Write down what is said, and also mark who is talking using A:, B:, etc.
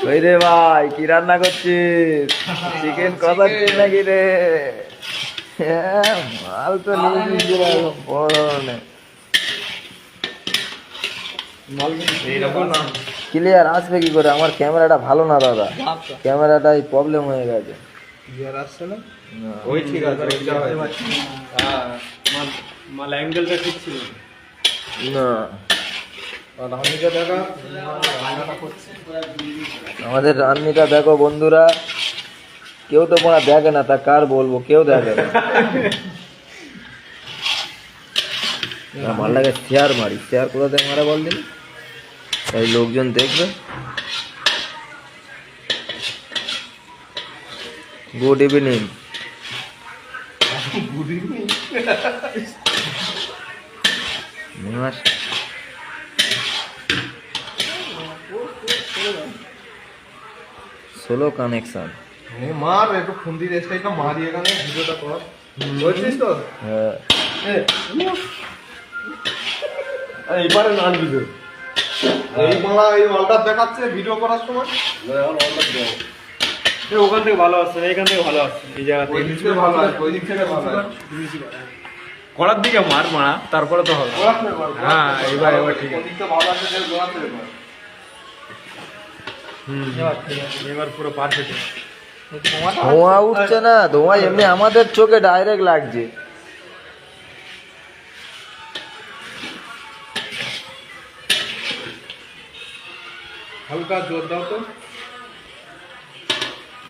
A: ওই রে ভাই কি রান্না করছিস? চিকেন কষাচ্ছিস নাকি রে? মাল তো নিয়ে বড় ধরনের ক্লিয়ার আসবে কি করে? আমার ক্যামেরাটা ভালো না দাদা, ক্যামেরাটাই প্রবলেম হয়ে গেছে।
B: ওই ঠিক আছে, মাল অ্যাঙ্গেলটা ঠিক ছিল
A: না। আমাদের রান্নিটা দেখো বন্ধুরা, কেউ তো মনে দেখে না, তা কার বলবো, কেউ দেখে না। মারলাকে শেয়ার মারি, শেয়ার কোথা থেকে মারা বল দিন, তাই লোকজন দেখবে। Good evening. সোলো কানেকশন
B: মার একটু ফন্দি রেস্টাইটা মারি এখানে ভিডিওটা কর বলছিস তো।
A: হ্যাঁ
B: এইবারে নান ভিডিও এই মালা এই মালটা দেখাচ্ছে ভিডিও করার সময়। ওখান থেকে ভালো আসছে, এখান থেকে ভালো আসছে, এই জায়গা থেকে ভালো আসছে, ওই দিক থেকে ভালো আসছে। করার দিকে মার মারা, তারপরে তো হবে। হ্যাঁ এবার ঠিক আছে, ভালো আছে যে গোড়াতে এবার। এবার পুরো পারফেক্ট।
A: ধোঁয়া উঠছে না, ধোঁয়া এমনি আমাদের চোখে ডাইরেক্ট লাগছে।
B: হালকা জোর দাও তো।